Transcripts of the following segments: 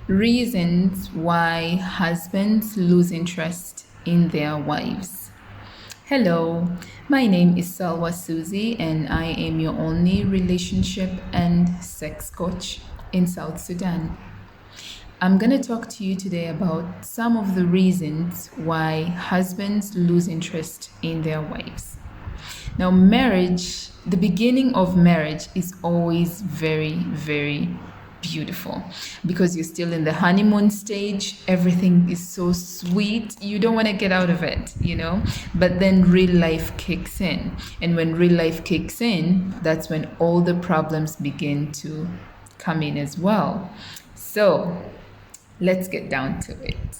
Reasons why husbands lose interest in their wives. Hello, my name is Salwa Suzy, and I am your only relationship and sex coach in South Sudan. I'm going to talk to you today about some of the reasons why husbands lose interest in their wives. Now, marriage, the beginning of marriage is always very, very beautiful because you're still in the honeymoon stage. Everything is so sweet. You don't want to get out of it. But then real life kicks in. And when real life kicks in, that's when all the problems begin to come in as well. So let's get down to it.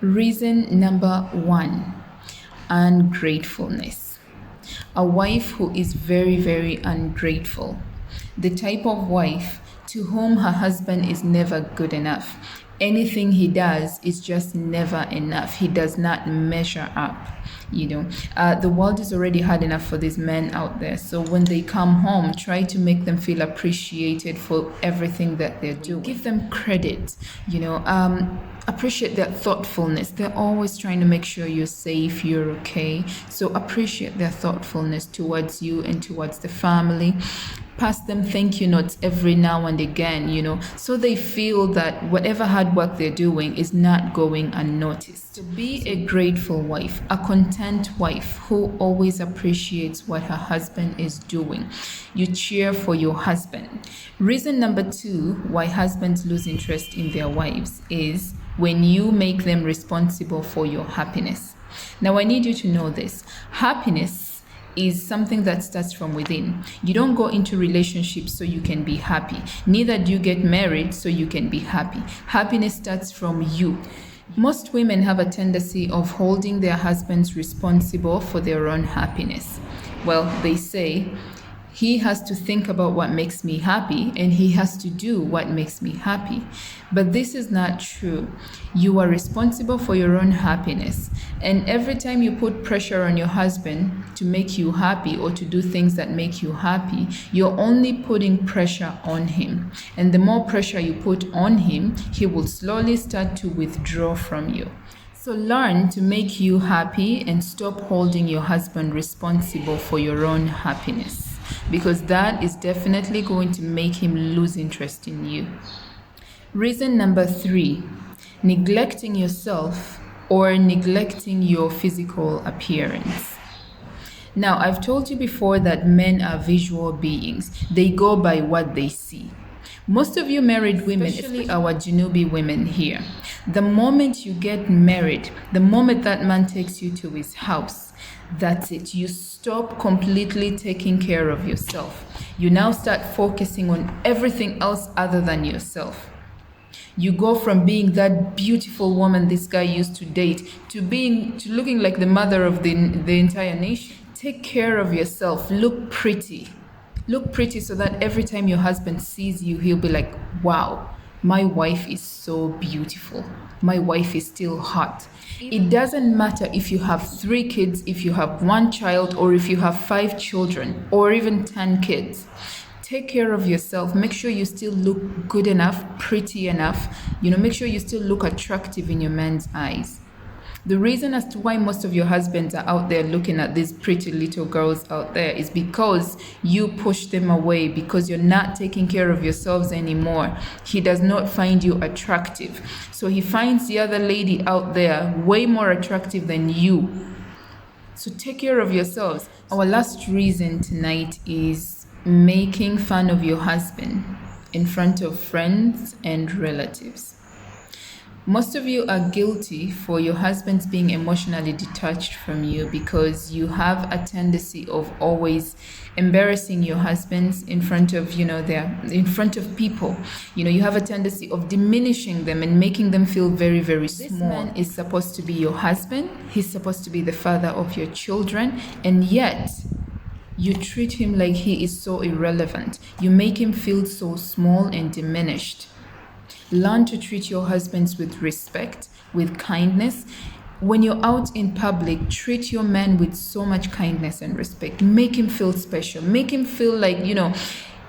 Reason number 1, ungratefulness. A wife who is very, very ungrateful. The type of wife to whom her husband is never good enough. Anything he does is just never enough. He does not measure up. The world is already hard enough for these men out there. So when they come home, try to make them feel appreciated for everything that they're doing. Give them credit. Appreciate their thoughtfulness. They're always trying to make sure you're safe, you're okay. So appreciate their thoughtfulness towards you and towards the family. Pass them thank you notes every now and again, so they feel that whatever hard work they're doing is not going unnoticed. So be a grateful wife, a content wife who always appreciates what her husband is doing. You cheer for your husband. Reason number 2 why husbands lose interest in their wives is when you make them responsible for your happiness. Now, I need you to know this. Happiness is something that starts from within. You don't go into relationships so you can be happy. Neither do you get married so you can be happy. Happiness starts from you. Most women have a tendency of holding their husbands responsible for their own happiness. Well, they say, he has to think about what makes me happy and he has to do what makes me happy. But this is not true. You are responsible for your own happiness. And every time you put pressure on your husband to make you happy or to do things that make you happy, you're only putting pressure on him. And the more pressure you put on him, he will slowly start to withdraw from you. So learn to make you happy and stop holding your husband responsible for your own happiness, because that is definitely going to make him lose interest in you. Reason number 3, neglecting yourself or neglecting your physical appearance. Now, I've told you before that men are visual beings. They go by what they see. Most of you married women, especially our Janubi women here, the moment you get married, the moment that man takes you to his house, that's it. You stop completely taking care of yourself. You now start focusing on everything else other than yourself. You go from being that beautiful woman this guy used to date to looking like the mother of the entire nation. Take care of yourself. Look pretty. Look pretty so that every time your husband sees you, he'll be like, wow, my wife is so beautiful. My wife is still hot. It doesn't matter if you have 3 kids, if you have 1 child, or if you have 5 children, or even 10 kids. Take care of yourself. Make sure you still look good enough, pretty enough. Make sure you still look attractive in your man's eyes. The reason as to why most of your husbands are out there looking at these pretty little girls out there is because you push them away, because you're not taking care of yourselves anymore. He does not find you attractive. So he finds the other lady out there way more attractive than you. So take care of yourselves. Our last reason tonight is making fun of your husband in front of friends and relatives. Most of you are guilty for your husbands being emotionally detached from you because you have a tendency of always embarrassing your husbands in front of, in front of people. You have a tendency of diminishing them and making them feel very, very small. This man is supposed to be your husband. He's supposed to be the father of your children. And yet, you treat him like he is so irrelevant. You make him feel so small and diminished. Learn to treat your husbands with respect, with kindness. When you're out in public, treat your man with so much kindness and respect. Make him feel special. Make him feel like,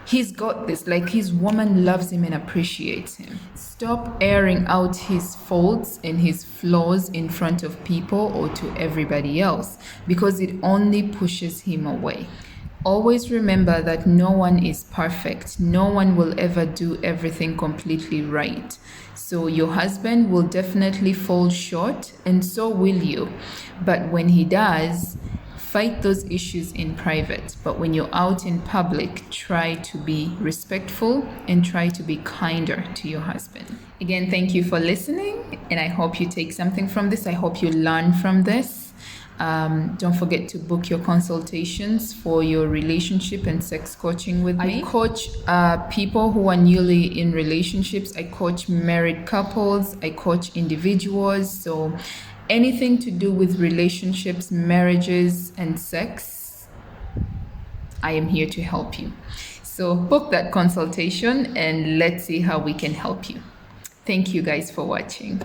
He's got this. Like, his woman loves him and appreciates him. Stop airing out his faults and his flaws in front of people or to everybody else, because it only pushes him away. Always remember that no one is perfect. No one will ever do everything completely right. So your husband will definitely fall short, and so will you. But when he does, fight those issues in private. But when you're out in public, try to be respectful and try to be kinder to your husband. Again, thank you for listening, and I hope you take something from this. I hope you learn from this. Don't forget to book your consultations for your relationship and sex coaching with me. I coach people who are newly in relationships. I coach married couples. I coach individuals. So anything to do with relationships, marriages, and sex, I am here to help you. So book that consultation and let's see how we can help you. Thank you guys for watching.